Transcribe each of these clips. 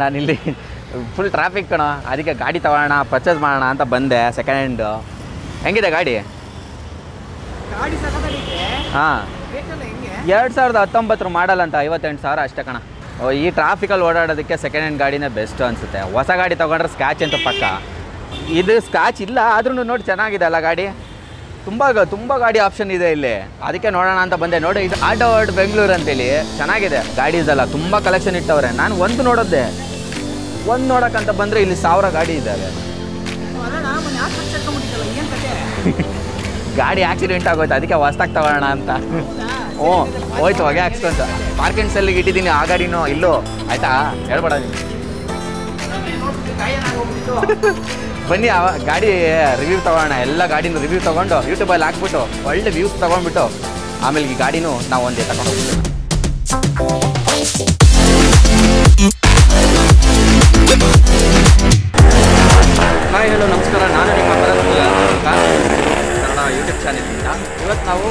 ನಾನಿಲ್ಲಿ full traffic ಕಣ, ಅದಕ್ಕೆ ಗಾಡಿ ತಗೋಣ ಪರ್ಚೇಸ್ ಮಾಡೋಣ ಅಂತ ಬಂದೆ. ಸೆಕೆಂಡ್ ಹ್ಯಾಂಡು ಹೆಂಗಿದೆ ಗಾಡಿ? ಹಾಂ 2019 ಮಾಡಲ್ ಅಂತ, 58,000 ಅಷ್ಟೇ ಕಣ. ಈ ಟ್ರಾಫಿಕಲ್ಲಿ ಓಡಾಡೋದಕ್ಕೆ ಸೆಕೆಂಡ್ ಹ್ಯಾಂಡ್ ಗಾಡಿನೇ ಬೆಸ್ಟ್ ಅನಿಸುತ್ತೆ. ಹೊಸ ಗಾಡಿ ತೊಗೊಂಡ್ರೆ ಸ್ಕ್ಯಾಚ್ ಅಂತ ಪಕ್ಕ, ಇದು ಸ್ಕ್ಯಾಚ್ ಇಲ್ಲ ಆದ್ರೂ ನೋಡಿ ಚೆನ್ನಾಗಿದೆ ಅಲ್ಲ ಗಾಡಿ. ತುಂಬ ಗಾಡಿ ಆಪ್ಷನ್ ಇದೆ ಇಲ್ಲಿ, ಅದಕ್ಕೆ ನೋಡೋಣ ಅಂತ ಬಂದೆ. ನೋಡಿ ಇದು ಆಟೋ ವರ್ಲ್ಡ್ ಬೆಂಗಳೂರು ಅಂತೇಳಿ ಚೆನ್ನಾಗಿದೆ ಗಾಡೀಸೆಲ್ಲ, ತುಂಬ ಕಲೆಕ್ಷನ್ ಇಟ್ಟವ್ರೆ. ನಾನು ಒಂದು ನೋಡೋಕ್ಕಂತ ಬಂದರೆ ಇಲ್ಲಿ 1000 ಗಾಡಿ ಇದ್ದಾವೆ. ಗಾಡಿ ಆಕ್ಸಿಡೆಂಟ್ ಆಗೋಯ್ತು, ಅದಕ್ಕೆ ಹೊಸ್ದಾಗಿ ತಗೋಣ ಅಂತ. ಹೋಯ್ತು ಹೊಗೆ ಹಾಕ್ಸ್ಕೊಂತ ಪಾರ್ಕಿಂಗ್ ಸೆಲ್ಲಿಗೆ ಇಟ್ಟಿದ್ದೀನಿ. ಆ ಗಾಡಿನೂ ಇಲ್ಲೋ ಆಯ್ತಾ, ಹೇಳ್ಬೇಡ ನೀವು. ಬನ್ನಿ ಗಾಡಿ ರಿವ್ಯೂ ತೊಗೋಣ. ಎಲ್ಲ ಗಾಡಿನೂ ರಿವ್ಯೂ ತೊಗೊಂಡು ಯೂಟ್ಯೂಬಲ್ಲಿ ಹಾಕ್ಬಿಟ್ಟು ಒಳ್ಳೆ ವ್ಯೂಸ್ ತೊಗೊಂಡ್ಬಿಟ್ಟು ಆಮೇಲೆ ಈ ಗಾಡಿನೂ ನಾವು ಒಂದೇ ತಗೊಂಡು ಹೋಗ್ತೀವಿ. ಹಾಯ್ ಹಲೋ ನಮಸ್ಕಾರ, ನಾನು ನಿಮ್ಮ ಕನ್ನಡ ಯೂಟ್ಯೂಬ್ ಚಾನೆಲಿಂದ. ಇವತ್ತು ನಾವು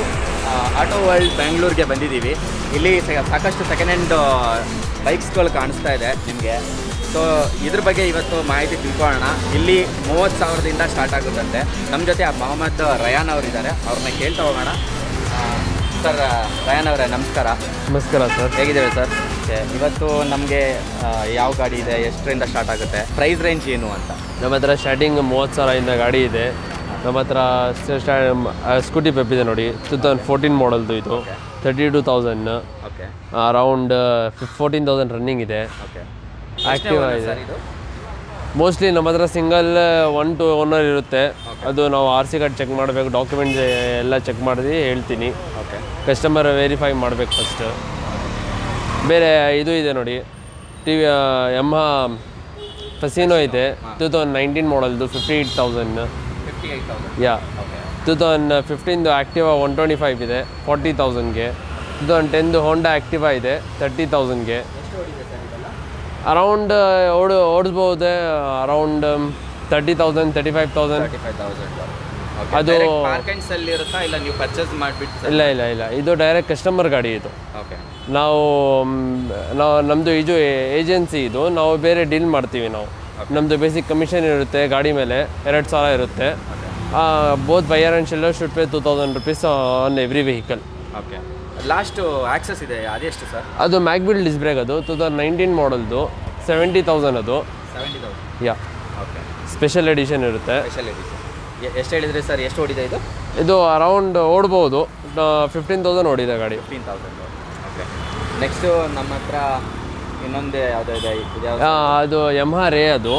ಆಟೋ ವರ್ಲ್ಡ್ ಬೆಂಗಳೂರಿಗೆ ಬಂದಿದ್ದೀವಿ. ಇಲ್ಲಿ ಸಾಕಷ್ಟು ಸೆಕೆಂಡ್ ಹ್ಯಾಂಡ್ ಬೈಕ್ಸ್ಗಳು ಕಾಣಿಸ್ತಾ ಇದೆ ನಿಮಗೆ. ಸೊ ಇದ್ರ ಬಗ್ಗೆ ಇವತ್ತು ಮಾಹಿತಿ ತಿಳ್ಕೊಳ್ಳೋಣ. ಇಲ್ಲಿ 30,000ದಿಂದ ಸ್ಟಾರ್ಟ್ ಆಗುತ್ತಂತೆ. ನಮ್ಮ ಜೊತೆ ಮೊಹಮ್ಮದ್ ರಯಾನ್ ಅವರಿದ್ದಾರೆ, ಅವ್ರನ್ನ ಕೇಳ್ತಾ ಹೋಗೋಣ. ಸರ್ ರಯಾನ್ ಅವರೇ ನಮಸ್ಕಾರ. ನಮಸ್ಕಾರ ಸರ್, ಹೇಗಿದ್ದೇವೆ ಸರ್? ಇವತ್ತು ನಮಗೆ ಯಾವ ಗಾಡಿ ಇದೆ, ಎಷ್ಟರಿಂದ ಸ್ಟಾರ್ಟ್ ಆಗುತ್ತೆ, ಪ್ರೈಸ್ ರೇಂಜ್ ಏನು ಅಂತ? ನಮ್ಮ ಹತ್ರ ಸ್ಟಾರ್ಟಿಂಗ್ 30,000 ಗಾಡಿ ಇದೆ. ನಮ್ಮ ಹತ್ರ ಸ್ಕೂಟಿ ಪೆಪ್ ಇದೆ ನೋಡಿ, 2014 ಮಾಡಲ್ದು. ಇದು 32,000, ಓಕೆ, ಅರೌಂಡ್ 14,000 ರನ್ನಿಂಗ್ ಇದೆ. ಓಕೆ, ಆ್ಯಕ್ಟಿವ್ ಇದೆ. ಮೋಸ್ಟ್ಲಿ ನಮ್ಮ ಹತ್ರ ಸಿಂಗಲ್ 1 ಓನರ್ ಇರುತ್ತೆ. ಅದು ನಾವು RC ಕಾರ್ಡ್ ಚೆಕ್ ಮಾಡಬೇಕು, ಡಾಕ್ಯುಮೆಂಟ್ಸ್ ಎಲ್ಲ ಚೆಕ್ ಮಾಡಿ ಹೇಳ್ತೀನಿ. ಓಕೆ, ಕಸ್ಟಮರ್ ವೆರಿಫೈ ಮಾಡಬೇಕು ಫಸ್ಟ್. ಬೇರೆ ಇದು ಇದೆ ನೋಡಿ, ಯಮಹಾ ಫಸಿನೋ ಇದೆ, 2019 ಮಾಡಲ್ದು, 58,000. ಯಾ, 2015 ಆ್ಯಕ್ಟಿವಾ 125 ಇದೆ, 40,000ಗೆ. 2010 ಹೋಂಡಾ ಆ್ಯಕ್ಟಿವಾ ಇದೆ, 30,000ಗೆ. Around ಓಡಿಸ್ಬೋದು, around 30,000, 35,000. ಅದು ಇಲ್ಲ ನೀವು ಪರ್ಚೇಸ್ ಮಾಡಿಬಿಟ್ಟು? ಇಲ್ಲ, ಇದು ಡೈರೆಕ್ಟ್ ಕಸ್ಟಮರ್ ಗಾಡಿ. ಇದು ಓಕೆ, ನಾವು ನಮ್ಮದು ಇದು ಏಜೆನ್ಸಿ, ಇದು ನಾವು ಬೇರೆ ಡೀಲ್ ಮಾಡ್ತೀವಿ. ನಮ್ಮದು ಬೇಸಿಕ್ ಕಮಿಷನ್ ಇರುತ್ತೆ, ಗಾಡಿ ಮೇಲೆ 2,000 ಇರುತ್ತೆ. Both buyer and seller should pay 2,000 rupees on every vehicle. Okay, last access ಇದೆ ಅದೆಷ್ಟು ಸರ್? ಅದು ಮ್ಯಾಗ್ಬಿಲ್ ಡಿಸ್ ಬ್ರೇಕ್, ಅದು 2019 ಮಾಡಲ್ದು, 70,000 ಅದು. 70,000? ಯಾ, ಓಕೆ, ಸ್ಪೆಷಲ್ ಎಡಿಷನ್ ಇರುತ್ತೆ. ಸ್ಪೆಷಲ್ ಎಡಿಷನ್ ಎಷ್ಟು ಹೇಳಿದ್ರಿ ಸರ್? ಎಷ್ಟು ಓಡಿದೆ ಇದು? ಇದು ಅರೌಂಡ್ ಓಡ್ಬೋದು 15,000 ಓಡಿದೆ ಗಾಡಿ. 15,000. ಓಕೆ, ನೆಕ್ಸ್ಟು ನಮ್ಮ ಹತ್ರ ಇನ್ನೊಂದು ಯಾವುದೋ ಇದೆ, ಅದು ಯಮಹಾ ರೇ, ಅದು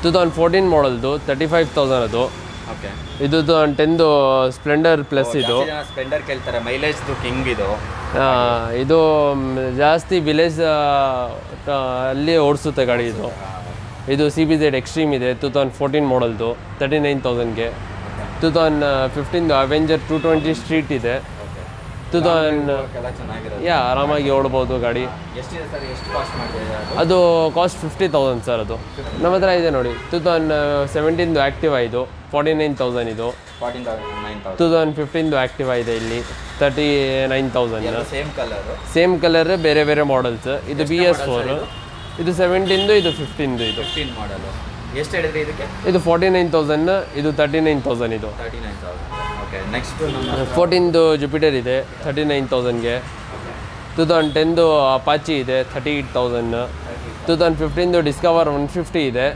2014 ಮಾಡಲ್ದು, 35,000 ಅದು. ಓಕೆ, ಇದು 2010 ಸ್ಪ್ಲೆಂಡರ್ ಪ್ಲಸ್. ಇದು ಸ್ಪ್ಲೆಂಡರ್ ಕೇಳ್ತಾರೆ, ಮೈಲೇಜ್ದು ಕಿಂಗ್ ಇದು. ಇದು ಜಾಸ್ತಿ ವಿಲೇಜ್ ಅಲ್ಲಿ ಓಡಿಸುತ್ತೆ ಗಾಡಿ. ಇದು CBZ ಎಕ್ಸ್ಟ್ರೀಮ್ ಇದೆ, 2014 ಮಾಡಲ್ದು, 39,000ಗೆ. 2015 ಅವೆಂಜರ್ 220 ಸ್ಟ್ರೀಟ್ ಇದೆ, 2000. ಯಾ, ಆರಾಮಾಗಿ ಓಡ್ಬೋದು ಗಾಡಿ. ಎಷ್ಟಿದೆ ಸರ್? ಎಷ್ಟು ಕಾಸ್ಟ್ ಮಾಡಿದೆ ಅದು? Cost 50,000 sir. ಅದು ನಮ್ಮ ಹತ್ರ ಇದೆ ನೋಡಿ, 2017 ಆ್ಯಕ್ಟಿವಾ ಇದು, 49,000 ಇದು. 2015 ಆ್ಯಕ್ಟಿವಾ ಇದೆ ಇಲ್ಲಿ, 39,000. ಸೇಮ್ ಕಲರ್, ಬೇರೆ ಮಾಡಲ್ಸ್. ಇದು BS4, ಇದು 17, ಇದು 15. ಇದು 15 ಮಾಡಲು. ಎಷ್ಟು ಹೇಳಿದ್ರಿ ಇದಕ್ಕೆ? ಇದು 49,000, ಇದು 39,000. ಇದು 39,000. ಓಕೆ, ನೆಕ್ಸ್ಟ್ 14 ಜುಪಿಟರ್ ಇದೆ, 39,000ಗೆ. 2010 ಅಪಾಚಿ ಇದೆ, 38,000. 2015 ಡಿಸ್ಕವರ್ 150 ಇದೆ.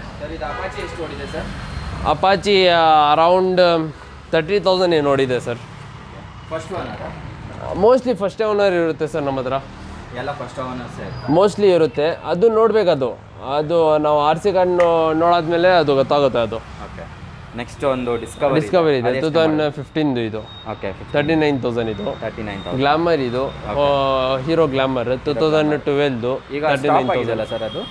ಅಪಾಚಿ ಎಷ್ಟು ಓಡಿದೆ ಸರ್? ಅಪಾಚಿ ಅರೌಂಡ್ 30,000 ಏನು ನೋಡಿದೆ sir. First owner? Mostly first owner ಇರುತ್ತೆ ಸರ್ ನಮ್ಮ ಹತ್ರ. ಎಲ್ಲ ಫಸ್ಟ್ ಓನರ್ಸೇ ಮೋಸ್ಟ್ಲಿ ಇರುತ್ತೆ. ಅದು ನೋಡಬೇಕದು, ಅದು ನಾವು RC ಕಾರ್ಡ್ ನೋಡಾದ್ಮೇಲೆ ಅದು ಗೊತ್ತಾಗುತ್ತೆ. ಅದು ಓಕೆ, ನೆಕ್ಸ್ಟ್ ಒಂದು ಡಿಸ್ಕವರಿ ಇದೆ, 2015 ಇದು. ಓಕೆ, 39,000 ಇದು. 39,000. ಗ್ಲಾಮರ್ ಇದು, ಹೀರೋ ಗ್ಲಾಮರ್ 2012. ಈಗ 39,000 ಸರ್ ಅದು?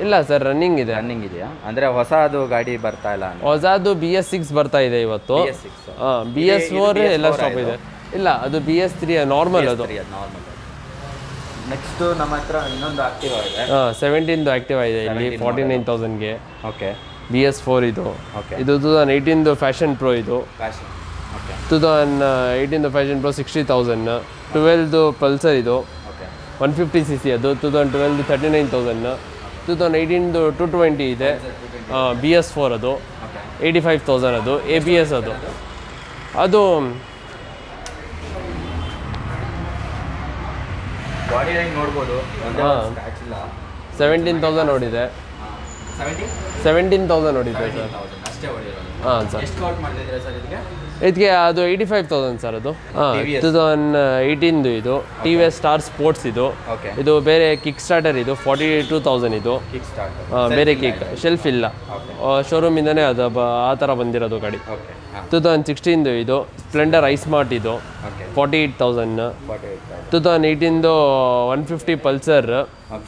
ಇಲ್ಲ ಸರ್, ರನ್ನಿಂಗ್ ಇದೆ. ರನ್ನಿಂಗ್ ಇದೆಯಾ? ಅಂದರೆ ಹೊಸದು ಗಾಡಿ ಬರ್ತಾ ಇಲ್ಲ? ಹೊಸದು BS6 ಬರ್ತಾ ಇದೆ ಇವತ್ತು. BS4 ಎಲ್ಲ ಸ್ಟಾಪ್ ಇದೆ. ಇಲ್ಲ, ಅದು BS3 ನಾರ್ಮಲ್. ಅದು ನಾರ್ಮಲ್. ನೆಕ್ಸ್ಟ್ ನಮ್ಮ ಹತ್ರ ಇನ್ನೊಂದು ಆಕ್ಟಿವಾ ಇದೆ, 17 ಆಕ್ಟಿವಾ ಇದೆ ಇಲ್ಲಿ, 49,000ಗೆ. ಓಕೆ, BS4 ಇದು. ಓಕೆ, ಇದು 2018 ಫ್ಯಾಷನ್ ಪ್ರೋ. ಇದು ಓಕೆ, 2018 ಫ್ಯಾಷನ್ ಪ್ರೋ 60,000. 12 ಪಲ್ಸರ್ ಇದು. ಓಕೆ, 150cc ಅದು 2012 39,000. 2018 220 ಇದೆ, BS4 ಅದು 85,000 ಅದು, ABS ಅದು. ಬಾಡಿ ಲೈನ್ ನೋಡ್ಬೋದು, 17,000 ನೋಡಿದೆ. 17,000 ನೋಡಿದೆ ಸರ್. ಅಷ್ಟೇ ಹೊಡಿರೋದು. ಹಾಂ ಸರ್. ಎಷ್ಟು ಕೌಂಟ್ ಮಾಡ್ತಿದ್ದೀರಾ ಸರ್ ಇದಕ್ಕೆ ಅದು 85,000 ಸರ್ ಅದು. 2018 ಇದು TVS ಸ್ಟಾರ್ ಸ್ಪೋರ್ಟ್ಸ್ ಇದು. ಇದು ಬೇರೆ ಕಿಕ್ ಸ್ಟಾರ್ಟರ್ ಇದು 42,000 ಇದು. ಬೇರೆ ಕಿಕ್ ಶೆಲ್ಫ್ ಇಲ್ಲ, ಶೋರೂಮಿಂದನೇ ಅದು ಆ ಥರ ಬಂದಿರೋದು ಗಾಡಿ. 2016 ಇದು ಸ್ಪ್ಲೆಂಡರ್ ಐಸ್ಮಾರ್ಟ್ ಇದು 48,000. 2018 150 ಪಲ್ಸರ್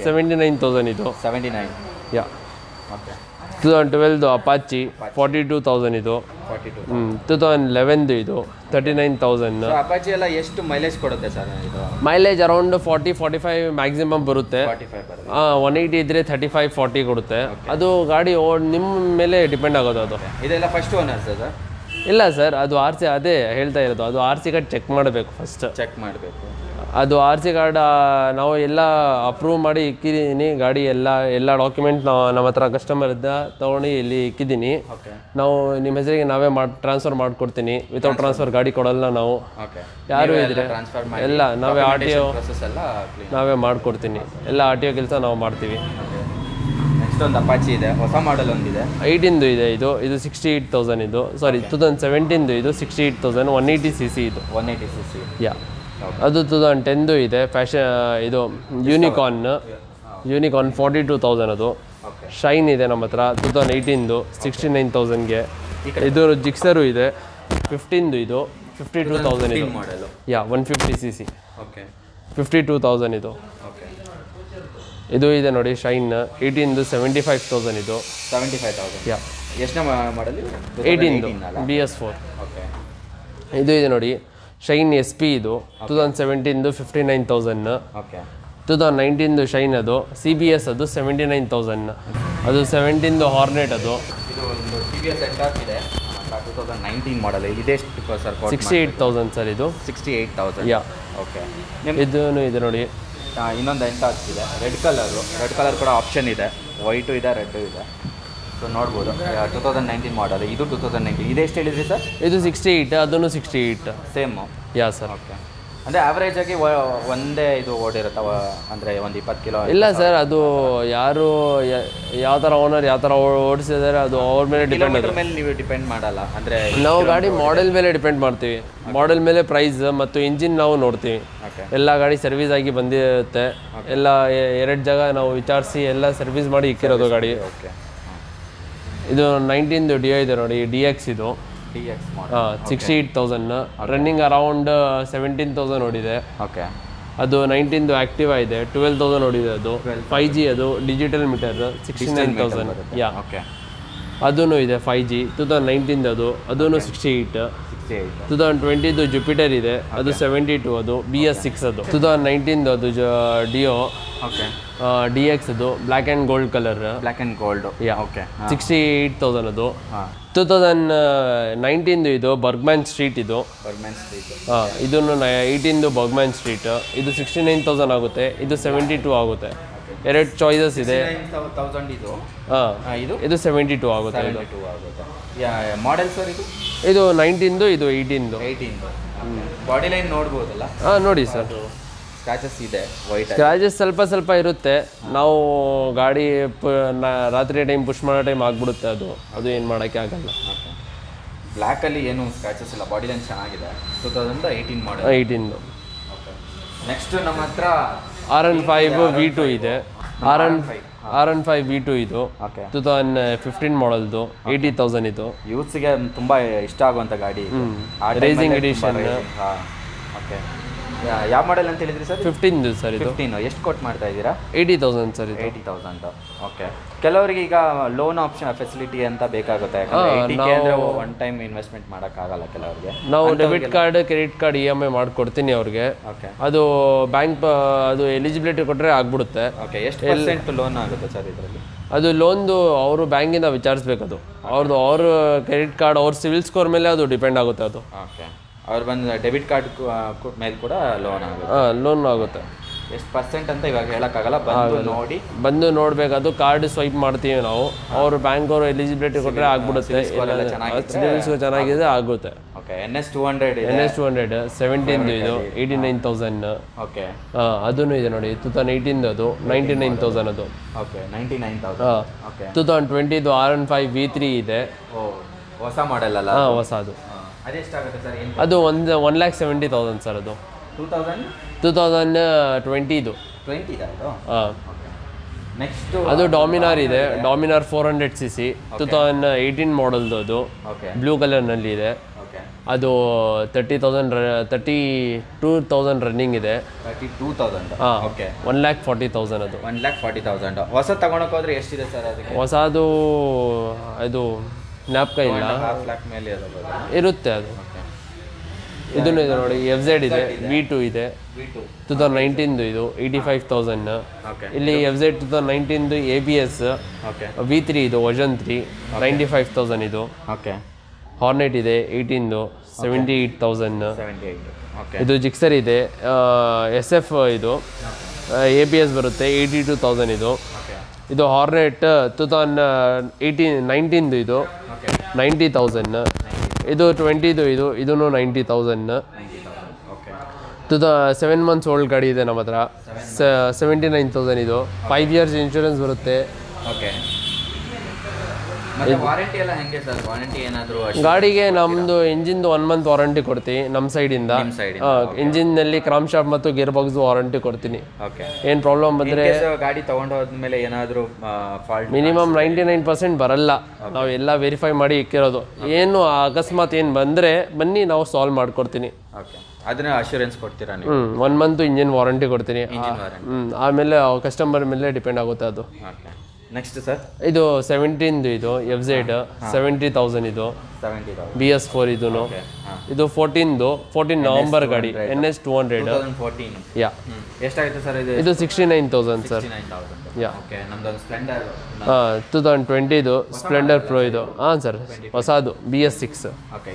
79,000 ಇದು. 79 ಯಾ. 2012 ಅಪಾಚಿ 42,000 ಇದು. 2011 ಇದು 39,000. ಅಪಾಚಿ ಎಲ್ಲ ಎಷ್ಟು ಮೈಲೇಜ್ ಕೊಡುತ್ತೆ ಸರ್ ಇದು? ಮೈಲೇಜ್ ಅರೌಂಡ್ 40-45 ಮ್ಯಾಕ್ಸಿಮಮ್ ಬರುತ್ತೆ. 180 ಇದ್ರೆ 35-40 ಕೊಡುತ್ತೆ. ಅದು ಗಾಡಿ ನಿಮ್ಮ ಮೇಲೆ ಡಿಪೆಂಡ್ ಆಗೋದು ಅದು. ಇದೆಲ್ಲ ಫಸ್ಟ್ ಓನರ್ ಸರ್? ಇಲ್ಲ ಸರ್, ಅದು RC ಅದೇ ಹೇಳ್ತಾ ಇರೋದು, ಅದು RC ಕಾರ್ಡ್ ಚೆಕ್ ಮಾಡಬೇಕು ಫಸ್ಟ್. ಚೆಕ್ ಮಾಡಬೇಕು. ಅದು RC ಕಾರ್ಡ್ ನಾವು ಎಲ್ಲ ಅಪ್ರೂವ್ ಮಾಡಿ ಇಕ್ಕಿದ್ದೀನಿ. ಗಾಡಿ ಎಲ್ಲ ಡಾಕ್ಯುಮೆಂಟ್ ನಮ್ಮ ಹತ್ರ ಕಸ್ಟಮರ್ದ ತೊಗೊಂಡು ಇಲ್ಲಿ ಇಕ್ಕಿದ್ದೀನಿ. ನಾವು ನಿಮ್ಮ ಹೆಸರಿಗೆ ನಾವೇ ಟ್ರಾನ್ಸ್ಫರ್ ಮಾಡಿಕೊಡ್ತೀನಿ. ವಿತೌಟ್ ಟ್ರಾನ್ಸ್ಫರ್ ಗಾಡಿ ಕೊಡಲ್ಲ ನಾವು. ಯಾರು ಇದ್ರೆ ಎಲ್ಲ ನಾವೇ RTO ನಾವೇ ಮಾಡಿಕೊಡ್ತೀನಿ. ಎಲ್ಲ RTO ಕೆಲಸ ನಾವು ಮಾಡ್ತೀವಿ. ನೆಕ್ಸ್ಟ್ ಒಂದು ಅಪಾಚಿ ಇದೆ, ಹೊಸ ಮಾಡೆಲ್ ಒಂದಿದೆ. 18 ಇದೆ ಇದು 68,000 ಇದು. ಸಾರಿ 2017 ಇದು 68,000 180cc ಇದು. 180cc ಯಾ. ಅದು 2010 ಇದೆ ಫ್ಯಾಷನ್ ಇದು ಯೂನಿಕಾರ್ನ್ 42,000 ಅದು. ಶೈನ್ ಇದೆ ನಮ್ಮ ಹತ್ರ 2018 69,000ಗೆ. ಇದು ಜಿಕ್ಸರು ಇದೆ 15 ಇದು 52,000 ಇದು. ಯಾ 150cc 52,000 ಇದು. ಇದು ಇದೆ ನೋಡಿ ಶೈನ್ 18 75,000 ಇದು. 75,000 ಯಾ. ಎಷ್ಟನೇ ಮಾಡೆಲ್? 18 BS4. ಇದು ಇದೆ ನೋಡಿ ಶೈನ್ SP ಇದು 2017 59,000. 2019 ಶೈನ್ ಅದು CBS ಅದು 79,000. ಅದು 17 ಹಾರ್ನೆಟ್ ಅದು. ಇದು ಒಂದು TVS ಎಂಟಾರ್ಕ್ ಇದೆ 2019 ಮಾಡೆಲ್. ಇದೆಷ್ಟು ಸರ್? 68,000 ಸರ್ ಇದು. 68,000. ಯಾ. ಓಕೆ. ಇದೂ ಇದೆ ನೋಡಿ. ಇನ್ನೊಂದು ಎಂಟಾರ್ಕ್ ಇದೆ ರೆಡ್ ಕಲರ್ ಕೂಡ ಆಪ್ಷನ್ ಇದೆ. ವೈಟು ಇದೆ, ರೆಡ್ಡು ಇದೆ. ಸೊ ನೋಡ್ಬೋದು 2019 ಮಾಡೆಲ್. ಇದು 2019. ಇದೆಷ್ಟು ಹೇಳಿದ್ರಿ ಸರ್? ಇದು 68, ಅದನ್ನು 68 ಸೇಮು. ಯಾ ಸರ್. ಓಕೆ. ಅಂದರೆ ಆವ್ರೇಜ್ ಆಗಿ ಒಂದೇ ಇದು ಓಡಿರುತ್ತವ, ಅಂದರೆ ಒಂದು 20 ಕಿಲೋ? ಇಲ್ಲ ಸರ್, ಅದು ಯಾರು ಯಾವ ಥರ ಓನರ್ ಯಾವ ಥರ ಓಡಿಸಿದ್ದಾರೆ ಅದು ಅವ್ರ ಮೇಲೆ ಡಿಪೆಂಡ್. ಅದ್ರ ಮೇಲೆ ನೀವು ಡಿಪೆಂಡ್ ಮಾಡಲ್ಲ ಅಂದರೆ? ನಾವು ಗಾಡಿ ಮಾಡೆಲ್ ಮೇಲೆ ಡಿಪೆಂಡ್ ಮಾಡ್ತೀವಿ. ಮಾಡೆಲ್ ಮೇಲೆ ಪ್ರೈಸ್ ಮತ್ತು ಇಂಜಿನ್ ನಾವು ನೋಡ್ತೀವಿ. ಎಲ್ಲ ಗಾಡಿ ಸರ್ವಿಸ್ ಆಗಿ ಬಂದಿರುತ್ತೆ. ಎಲ್ಲ 2 ಜಾಗ ನಾವು ವಿಚಾರಿಸಿ ಎಲ್ಲ ಸರ್ವಿಸ್ ಮಾಡಿ ಇಕ್ಕಿರೋದು ಗಾಡಿ. ಓಕೆ. ಇದು 19 ಡಿಯೋ ಇದೆ ನೋಡಿ, DX ಇದು. DX 68,000 ರನ್ನಿಂಗ್ ಅರೌಂಡ್ 17,000 ನೋಡಿದೆ. ಓಕೆ. ಅದು 19 ಆಕ್ಟಿವಾ ಇದೆ 12,000 ನೋಡಿದೆ. ಅದು 5G ಅದು ಡಿಜಿಟಲ್ ಮೀಟರ್ 69,000. ಯಾ. ಓಕೆ. ಅದೂ ಇದೆ 5G 2019 ಅದೂ 68. 2020 ಜುಪಿಟರ್ ಇದೆ ಅದು 72 ಅದು BS6 ಅದು. 2019 ಅದು ಡಿಯೋ DX ಅದು black and gold colour. Black and gold. Yeah. Okay. 68,000 ಅದು. 2019 ಇದು ಬರ್ಗ್ಮ್ಯಾನ್ ಸ್ಟ್ರೀಟ್ ಇದು. ಇದನ್ನು 18 ಬರ್ಗ್ಮ್ಯಾನ್ ಸ್ಟ್ರೀಟ್. ಇದು 69,000 ಆಗುತ್ತೆ. ಇದು 72 ಆಗುತ್ತೆ. 2 ಚಾಯ್ಸಸ್ ಇದೆ. ಇದು 72 ಆಗುತ್ತೆ. ಮಾಡೆಲ್ ಸರ್ ಇದು 19 ಇದು 18. ಬಾಡಿ ಲೈನ್ ನೋಡ್ಬೋದಲ್ಲ? ನೋಡಿ ಸರ್, ಸ್ಕ್ರಾಚಸ್ ಇದೆ. ಸ್ಕ್ರಾಚಸ್ ಸ್ವಲ್ಪ ಇರುತ್ತೆ. ನಾವು ಗಾಡಿ ರಾತ್ರಿ ಟೈಮ್ ಪುಷ್ ಮಾಡೋ ಟೈಮ್ ಆಗ್ಬಿಡುತ್ತೆ. ಅದು ಏನು ಮಾಡೋಕ್ಕೆ ಆಗಲ್ಲ. ಬ್ಲ್ಯಾಕಲ್ಲಿ ಏನು ಸ್ಕ್ರಾಚಸ್ ಇಲ್ಲ, ಬಾಡಿ ಲೈನ್ ಚೆನ್ನಾಗಿದೆ. 2018 ಮಾಡೆಲ್. 18. ನೆಕ್ಸ್ಟ್ ನಮ್ಮ ಹತ್ರ RN5 V2 ಇದೆ. RN5 V2 ಇದು 2015 ಮಾಡೆಲ್ದು 80,000 ಇದು. ಯೂತ್ಸ್ಗೆ ತುಂಬ ಇಷ್ಟ ಆಗುವಂಥ ಗಾಡಿ. Racing edition. ಓಕೆ. ಯಾವ ಮಾಡೆಲ್ ಅಂತ ಹೇಳಿದ್ರಿ ಸರ್? 15 ಸರ್ ಇದು. 15. ಎಷ್ಟು ಕೊಟ್ಟು ಮಾಡ್ತಾ ಇದ್ದೀರಾ? 80,000 ಸರ್ ಇದು. 80,000. ಓಕೆ. ಕೆಲವರಿಗೆ ಈಗ ಲೋನ್ ಆಪ್ಷನ್ ಫೆಸಿಲಿಟಿ ಅಂತ ಬೇಕಾಗುತ್ತೆ, ಯಾಕಂದರೆ 80K ಅಂದರೆ ಒನ್ ಟೈಮ್ ಇನ್ವೆಸ್ಟ್ಮೆಂಟ್ ಮಾಡೋಕ್ಕಾಗಲ್ಲ ಕೆಲವರಿಗೆ. ನಾವು debit card credit card EMI ಮಾಡಿಕೊಡ್ತೀನಿ ಅವ್ರಿಗೆ. ಓಕೆ. ಅದು ಬ್ಯಾಂಕ್ ಅದು ಎಲಿಜಿಬಿಲಿಟಿ ಕೊಟ್ಟರೆ ಆಗ್ಬಿಡುತ್ತೆ. ಓಕೆ. ಎಷ್ಟು ಪರ್ಸೆಂಟ್ ಲೋನ್ ಆಗುತ್ತೆ ಸರ್ ಇದರಲ್ಲಿ? ಅದು ಲೋನ್ದು ಅವರು ಬ್ಯಾಂಕಿಂದ ವಿಚಾರಿಸ್ಬೇಕು. ಅದು ಅವ್ರ ಕ್ರೆಡಿಟ್ ಕಾರ್ಡ್ ಅವ್ರ ಸಿವಿಲ್ ಸ್ಕೋರ್ ಮೇಲೆ ಅದು ಡಿಪೆಂಡ್ ಆಗುತ್ತೆ. ಅದು ಓಕೆ. ಅವ್ರು ಬಂದು ಡೆಬಿಟ್ ಕಾರ್ಡ್ ಮೇಲೆ ಕೂಡ ಲೋನ್ ಆಗುತ್ತೆ. ಲೋನ್ ಆಗುತ್ತೆ. ಎಷ್ಟು ಪರ್ಸೆಂಟ್ ಅಂತ ಇವಾಗ ಹೇಳೋಕ್ಕಾಗಲ್ಲ, ಬಂದು ನೋಡಿ ಬಂದು ನೋಡ್ಬೇಕು. ಅದು ಕಾರ್ಡ್ ಸ್ವೈಪ್ ಮಾಡ್ತೀವಿ ನಾವು, ಅವರು ಬ್ಯಾಂಕ್ ಅವರು ಎಲಿಜಿಬಿಲಿಟಿ ಕೊಟ್ಟರೆ ಆಗ್ಬಿಡುತ್ತೆ, ಚೆನ್ನಾಗಿದೆ ಆಗುತ್ತೆ. ಓಕೆ NS 200 17 ಇದು 89,000. ಓಕೆ ಅದೂ ಇದೆ ನೋಡಿ, 2018 ಅದು 99,000 ಅದು. ಓಕೆ 99,000. ಓಕೆ 2020 R15 V3 ಇದೆ. ಹೊಸ ಮಾಡೆಲ್ ಅಲ್ಲ? ಹೊಸದು. ಅದೆಷ್ಟಾಗುತ್ತೆ ಸರ್? ಅದು 1,70,000 ಸರ್. ಅದು 2020 ಹಾಂ. ನೆಕ್ಸ್ಟ್ ಅದು ಡಾಮಿನಾರ್ ಇದೆ, ಡಾಮಿನಾರ್ 400cc 2018 ಮಾಡಲ್ದು. ಅದು ಬ್ಲೂ ಕಲರ್ನಲ್ಲಿ ಇದೆ. ಅದು 32,000 ರನ್ನಿಂಗ್ ಇದೆ. 32,000. ಓಕೆ 1,40,000 ಅದು. 1,40,000. ಹೊಸ ತಗೊಳಕ್ ಹೋದ್ರೆ ಎಷ್ಟಿದೆ ಸರ್ ಅದಕ್ಕೆ? ಹೊಸದು ಇದು ಜ್ಞಾಪಕ ಇಲ್ಲ, ಮೇಲೆ ಇರುತ್ತೆ ಅದು. ಇದನ್ನು ಇದೆ ನೋಡಿ, FZ ಇದೆ, V2 ಇದೆ 2019 ಇದು 85,000. ಇಲ್ಲಿ FZ 2019 ABS V3 ಇದು ವರ್ಷನ್ 3 95,000 ಇದು. ಓಕೆ ಹಾರ್ನೆಟ್ ಇದೆ 18 78,000. ಇದು ಜಿಕ್ಸರ್ ಇದೆ, SF ಇದು ABS ಬರುತ್ತೆ 82,000 ಇದು. ಇದು ಹಾರ್ನೆಟ್ 2019 ಇದು 90,000. ಇದು 20 ಇದು ಇದೂ 90,000. 7 months ಓಲ್ಡ್ ಗಾಡಿ ಇದೆ ನಮ್ಮ ಹತ್ರ, 79,000 ಇದು. 5 years ಇನ್ಶೂರೆನ್ಸ್ ಬರುತ್ತೆ. ಓಕೆ ಮತ್ತೆ ವಾರಂಟಿ ಎಲ್ಲ ಹೆಂಗೆ ಸರ್? ವಾರಂಟಿ ಏನಾದರೂ ಗಾಡಿಗೆ ನಮ್ಮದು ಇಂಜಿನ್ದು 1 month ವಾರಂಟಿ ಕೊಡ್ತೀವಿ ನಮ್ಮ ಸೈಡಿಂದ. ಇಂಜಿನ್ನಲ್ಲಿ ಕ್ರಾಮ್ ಶಾಫ್ಟ್ ಮತ್ತು ಗೇರ್ ಬಾಕ್ಸ್ ವಾರಂಟಿ ಕೊಡ್ತೀನಿ. ಓಕೆ ಏನು ಪ್ರಾಬ್ಲಮ್ ಬಂದರೆ ಗಾಡಿ ತೊಗೊಂಡು ಹೋದ್ಮೇಲೆ ಏನಾದರೂ ಫಾಲ್ಟ್ ಮಿನಿಮಮ್ 99% ಬರಲ್ಲ, ನಾವು ಎಲ್ಲ ವೆರಿಫೈ ಮಾಡಿ ಇಕ್ಕಿರೋದು. ಏನು ಅಕಸ್ಮಾತ್ ಏನು ಬಂದರೆ ಬನ್ನಿ, ನಾವು ಸಾಲ್ವ್ ಮಾಡಿಕೊಡ್ತೀನಿ. ಓಕೆ ಅದನ್ನ ಅಶ್ಯೂರೆನ್ಸ್ ಕೊಡ್ತೀರಾ ನೀವು? 1 month ಇಂಜಿನ್ ವಾರಂಟಿ ಕೊಡ್ತೀನಿ. ಆಮೇಲೆ ಕಸ್ಟಮರ್ ಮೇಲೆ ಡಿಪೆಂಡ್ ಆಗುತ್ತೆ ಅದು. ಓಕೆ ನೆಕ್ಸ್ಟ್ ಸರ್ ಇದು 17 ಇದು FZ 70,000 ಇದು 70,000 BS4 ಇದು. ಇದು 14 ನವೆಂಬರ್ ಗಾಡಿ NS 200 2014. ಯಾ ಎಷ್ಟಾಗುತ್ತೆ ಸರ್ ಇದು? ಇದು 69,000 ಸರ್. ಯಾ ಓಕೆ ನಮ್ದೊಂದು ಸ್ಪ್ಲೆಂಡರ್ 2020 ಇದು ಸ್ಪ್ಲೆಂಡರ್ ಪ್ರೋ ಇದು. ಹಾಂ ಸರ್, ಹೊಸದು BS6. ಓಕೆ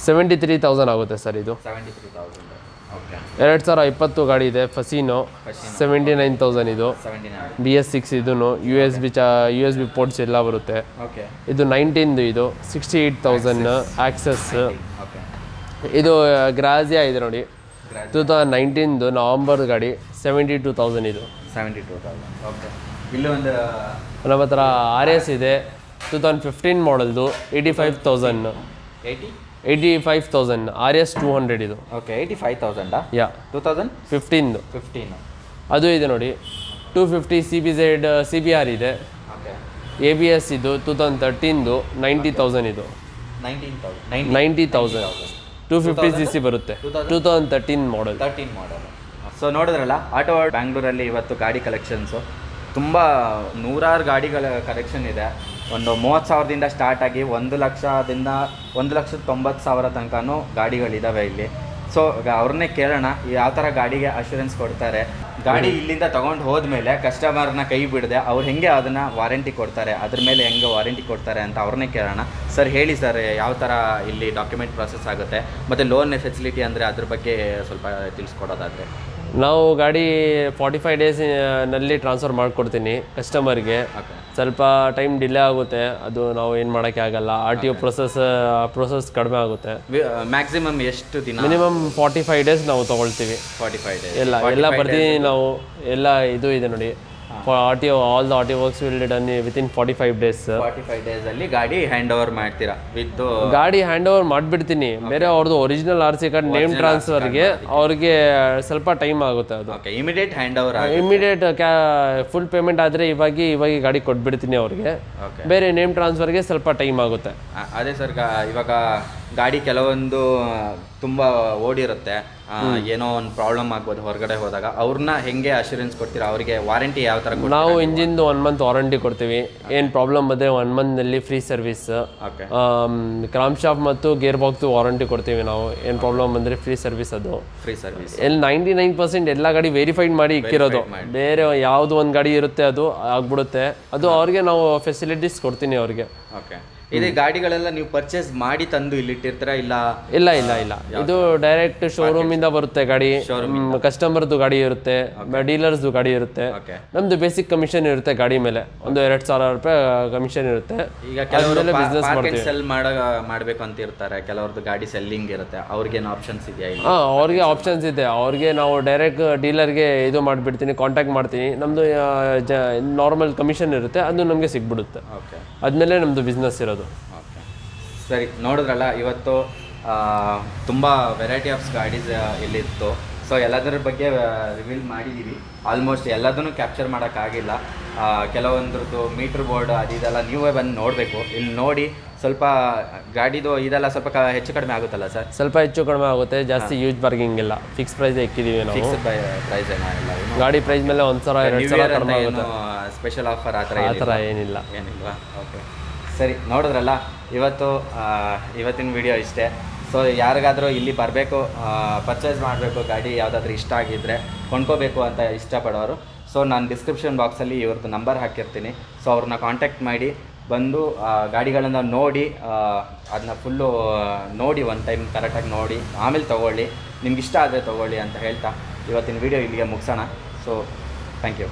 73,000 ಆಗುತ್ತೆ ಸರ್ ಇದು. 73,000. ಓಕೆ 2020 ಗಾಡಿ ಇದೆ ಫಸೀನೋ 79,000 ಇದು. BS6 ಇದೂ USB ಪೋರ್ಟ್ಸ್ ಎಲ್ಲ ಬರುತ್ತೆ. ಓಕೆ ಇದು 19 ಇದು 68,000 ಆಕ್ಸಸ್. ಇದು ಗ್ರಾಜಿಯಾ ಇದೆ ನೋಡಿ, 2019 ನವೆಂಬರ್ ಗಾಡಿ 72,000 ಇದು. 72,000. ಓಕೆ ಇಲ್ಲೂ ಒಂದು ನಮ್ಮ ಹತ್ರ RS ಇದೆ 2015 ಮಾಡಲ್ದು 85,000. 85,000 RS 200 ಇದು. ಓಕೆ 85,000 ಯಾ 2015 ಅದು ಇದೆ ನೋಡಿ. 250 CBR ಇದೆ. ಓಕೆ ABS ಇದು 2013 90,000 ಇದು. 90,000 250cc ಬರುತ್ತೆ. 2013 ಮಾಡಲ್. ಸೊ ನೋಡಿದ್ರಲ್ಲ, ಆಟೋ ವರ್ಲ್ಡ್ ಬ್ಯಾಂಗ್ಳೂರಲ್ಲಿ ಇವತ್ತು ಗಾಡಿ ಕಲೆಕ್ಷನ್ಸು ತುಂಬ ನೂರಾರು ಗಾಡಿಗಳ ಕಲೆಕ್ಷನ್ ಇದೆ. ಒಂದು 30,000ದಿಂದ ಸ್ಟಾರ್ಟ್ ಆಗಿ 1,90,000 ತನಕನೂ ಗಾಡಿಗಳಿದ್ದಾವೆ ಇಲ್ಲಿ. ಸೊ ಅವ್ರನ್ನೇ ಕೇಳೋಣ ಯಾವ ಥರ ಗಾಡಿಗೆ ಅಶ್ಯೂರೆನ್ಸ್ ಕೊಡ್ತಾರೆ, ಗಾಡಿ ಇಲ್ಲಿಂದ ತೊಗೊಂಡು ಹೋದ್ಮೇಲೆ ಕಸ್ಟಮರ್ನ ಕೈ ಬಿಡದೆ ಅವ್ರು ಹೆಂಗೆ ಅದನ್ನು ವಾರಂಟಿ ಕೊಡ್ತಾರೆ, ಅದ್ರ ಮೇಲೆ ಹೆಂಗೆ ವಾರಂಟಿ ಕೊಡ್ತಾರೆ ಅಂತ ಅವ್ರನ್ನೇ ಕೇಳೋಣ. ಸರ್ ಹೇಳಿ ಸರ್, ಯಾವ ಥರ ಇಲ್ಲಿ ಡಾಕ್ಯುಮೆಂಟ್ ಪ್ರೊಸೆಸ್ ಆಗುತ್ತೆ ಮತ್ತು ಲೋನ್ ಫೆಸಿಲಿಟಿ ಅಂದರೆ ಅದ್ರ ಬಗ್ಗೆ ಸ್ವಲ್ಪ ತಿಳಿಸ್ಕೊಡೋದಾದರೆ? ನಾವು ಗಾಡಿ 45 ಡೇಸ್ನಲ್ಲಿ ಟ್ರಾನ್ಸ್ಫರ್ ಮಾಡಿಕೊಡ್ತೀನಿ ಕಸ್ಟಮರ್ಗೆ. ಸ್ವಲ್ಪ ಟೈಮ್ ಡಿಲೇ ಆಗುತ್ತೆ, ಅದು ನಾವು ಏನು ಮಾಡೋಕ್ಕೆ ಆಗಲ್ಲ. RTO ಪ್ರೊಸೆಸ್ ಕಡಿಮೆ ಆಗುತ್ತೆ. ಮ್ಯಾಕ್ಸಿಮಮ್ ಎಷ್ಟು ದಿನ? ಮಿನಿಮಮ್ 45 ಡೇಸ್ ನಾವು ತೊಗೊಳ್ತೀವಿ. 45 ಡೇಸ್ ಎಲ್ಲ ಬರ್ತೀನಿ ನಾವು. ಎಲ್ಲ ಇದು ಇದೆ ನೋಡಿ, RTO all the RTO works will done within 45 days. 45 ಡೇಸಲ್ಲಿ ಗಾಡಿ ಹ್ಯಾಂಡ್ ಓವರ್ ಮಾಡ್ತೀರಾ? ವಿತ್ ಗಾಡಿ ಹ್ಯಾಂಡ್ ಓವರ್ ಮಾಡಿಬಿಡ್ತೀನಿ. ಬೇರೆ ಅವ್ರದ್ದು ಒರಿಜಿನಲ್ RC ಕಾರ್ಡ್ ನೇಮ್ ಟ್ರಾನ್ಸ್ಫರ್ಗೆ ಅವ್ರಿಗೆ ಸ್ವಲ್ಪ ಟೈಮ್ ಆಗುತ್ತೆ. ಅದು immediate hand over, immediate full payment ಆದರೆ ಇವಾಗ ಗಾಡಿ ಕೊಟ್ಬಿಡ್ತೀನಿ ಅವ್ರಿಗೆ. ಬೇರೆ ನೇಮ್ ಟ್ರಾನ್ಸ್ಫರ್ಗೆ ಸ್ವಲ್ಪ ಟೈಮ್ ಆಗುತ್ತೆ. ಅದೇ ಸರ್, ಇವಾಗ ಗಾಡಿ ಕೆಲವೊಂದು ತುಂಬ ಓಡಿರುತ್ತೆ, ಏನೋ ಒಂದು ಪ್ರಾಬ್ಲಮ್ ಆಗ್ಬೋದು ಹೊರಗಡೆ ಹೋದಾಗ, ಅವ್ರನ್ನ ಹೆಂಗೆ ಅಶ್ಯೂರೆನ್ಸ್ ಕೊಡ್ತೀರಾ? ಅವರಿಗೆ ವಾರಂಟಿ ಯಾವ ಥರ? ನಾವು ಇಂಜಿನ್ದು 1 month ವಾರಂಟಿ ಕೊಡ್ತೀವಿ. ಏನು ಪ್ರಾಬ್ಲಮ್ ಬಂದರೆ 1 monthನಲ್ಲಿ ಫ್ರೀ ಸರ್ವಿಸ್. ಕ್ರಾಮ್ ಶಾಫ್ಟ್ ಮತ್ತು ಗೇರ್ ಬಾಕ್ಸ್ ವಾರಂಟಿ ಕೊಡ್ತೀವಿ ನಾವು. ಏನು ಪ್ರಾಬ್ಲಮ್ ಬಂದರೆ ಫ್ರೀ ಸರ್ವಿಸ್. ಅದು ಫ್ರೀ ಸರ್ವಿಸ್ ಎಲ್ಲಿ 99% ಎಲ್ಲ ಗಾಡಿ ವೆರಿಫೈಡ್ ಮಾಡಿ ಇಕ್ಕಿರೋದು. ಬೇರೆ ಯಾವುದು ಒಂದು ಗಾಡಿ ಇರುತ್ತೆ ಅದು ಆಗ್ಬಿಡುತ್ತೆ. ಅದು ಅವ್ರಿಗೆ ನಾವು ಫೆಸಿಲಿಟೀಸ್ ಕೊಡ್ತೀನಿ ಅವ್ರಿಗೆ. ಓಕೆ ಇದೇ ಗಾಡಿಗಳೆಲ್ಲ ನೀವು ಪರ್ಚೇಸ್ ಮಾಡಿ ತಂದು ಇಲ್ಲಿ ಇಟ್ಟಿರ್ತೀರಾ ಇಲ್ಲ? ಇಲ್ಲ ಇಲ್ಲ ಇಲ್ಲ, ಇದು ಡೈರೆಕ್ಟ್ ಶೋರೂಮ್ ಇಂದ ಬರುತ್ತೆ ಗಾಡಿ. ಕಸ್ಟಮರ್ದು ಗಾಡಿ ಇರುತ್ತೆ, ಡೀಲರ್ಸ್ದು ಗಾಡಿ ಇರುತ್ತೆ. ನಮ್ದು ಬೇಸಿಕ್ ಕಮಿಷನ್ ಇರುತ್ತೆ ಗಾಡಿ ಮೇಲೆ, ಒಂದು 2,000 ರೂಪಾಯಿ ಕಮಿಷನ್ ಇರುತ್ತೆ. ಈಗ ಕೆಲವರು ಸೆಲ್ ಮಾಡಬೇಕು ಅಂತ ಇರ್ತಾರೆ, ಕೆಲವ್ರದ್ದು ಗಾಡಿ ಸೆಲ್ಲಿಂಗ್ ಇರುತ್ತೆ, ಅವ್ರಿಗೇನು ಆಪ್ಷನ್ಸ್ ಇದೆಯಾ? ಅವ್ರಿಗೆ ಆಪ್ಷನ್ಸ್ ಇದೆ. ಅವ್ರಿಗೆ ನಾವು ಡೈರೆಕ್ಟ್ ಡೀಲರ್ಗೆ ಇದು ಮಾಡಿಬಿಡ್ತೀನಿ, ಕಾಂಟ್ಯಾಕ್ಟ್ ಮಾಡ್ತೀನಿ. ನಮ್ಮದು ನಾರ್ಮಲ್ ಕಮಿಷನ್ ಇರುತ್ತೆ, ಅದು ನಮಗೆ ಸಿಗ್ಬಿಡುತ್ತೆ. ಆದಮೇಲೆ ನಮ್ಮದು ಬಿಸ್ನೆಸ್ ಇರೋದು. ಸರಿ, ನೋಡಿದ್ರಲ್ಲ ಇವತ್ತು ತುಂಬ ವೆರೈಟಿ ಆಫ್ ಗಾಡೀಸ್ ಇಲ್ಲಿತ್ತು. ಸೊ ಎಲ್ಲದರ ಬಗ್ಗೆ ರಿವೀಲ್ ಮಾಡಿದ್ದೀವಿ. ಆಲ್ಮೋಸ್ಟ್ ಎಲ್ಲದನ್ನು ಕ್ಯಾಪ್ಚರ್ ಮಾಡೋಕ್ಕಾಗಿಲ್ಲ. ಕೆಲವೊಂದ್ರದ್ದು ಮೀಟ್ರ್ ಬೋರ್ಡ್ ಅದೆಲ್ಲ ನೀವೇ ಬಂದು ನೋಡಬೇಕು. ಇಲ್ಲಿ ನೋಡಿ ಸ್ವಲ್ಪ ಗಾಡಿದು ಇದೆಲ್ಲ ಸ್ವಲ್ಪ ಹೆಚ್ಚು ಕಡಿಮೆ ಆಗುತ್ತಲ್ಲ ಸರ್? ಸ್ವಲ್ಪ ಹೆಚ್ಚು ಕಡಿಮೆ ಆಗುತ್ತೆ, ಜಾಸ್ತಿ ಯೂಸ್ ಬರ್ಗಿಂಗ್ ಇಲ್ಲ. ಫಿಕ್ಸ್ ಪ್ರೈಸ್ ಇಕ್ಕಿದ್ದೀವಿ ನಾವು. ಫಿಕ್ಸ್ ಪ್ರೈಸ್ ಏನಿಲ್ಲ, ಗಾಡಿ ಪ್ರೈಸ್ ಮೇಲೆ 1,000-2,000 ಕಡಿಮೆ ಆಗುತ್ತೆ. ಸ್ಪೆಷಲ್ ಆಫರ್ ಆ ಥರ ಏನಿಲ್ವಾ? ಓಕೆ, ಸರಿ. ನೋಡಿದ್ರಲ್ಲ ಇವತ್ತಿನ ವಿಡಿಯೋ ಇಷ್ಟೇ. ಸೊ ಯಾರಿಗಾದರೂ ಇಲ್ಲಿ ಬರಬೇಕು, ಪರ್ಚೇಸ್ ಮಾಡಬೇಕು, ಗಾಡಿ ಯಾವುದಾದ್ರೂ ಇಷ್ಟ ಆಗಿದ್ದರೆ ಕೊಂಡ್ಕೋಬೇಕು ಅಂತ ಇಷ್ಟಪಡೋರು, ಸೊ ನಾನು ಡಿಸ್ಕ್ರಿಪ್ಷನ್ ಬಾಕ್ಸಲ್ಲಿ ಇವ್ರದ್ದು ನಂಬರ್ ಹಾಕಿರ್ತೀನಿ. ಸೊ ಅವ್ರನ್ನ ಕಾಂಟ್ಯಾಕ್ಟ್ ಮಾಡಿ ಬಂದು ಗಾಡಿಗಳನ್ನು ನೋಡಿ ಅದನ್ನ ಫುಲ್ಲು ನೋಡಿ ಒನ್ ಟೈಮ್ ಕರೆಕ್ಟಾಗಿ ನೋಡಿ ಆಮೇಲೆ ತೊಗೊಳ್ಳಿ. ನಿಮ್ಗೆ ಇಷ್ಟ ಆದರೆ ತೊಗೊಳ್ಳಿ ಅಂತ ಹೇಳ್ತಾ ಇವತ್ತಿನ ವಿಡಿಯೋ ಇಲ್ಲಿಗೆ ಮುಗಿಸೋಣ. So thank you.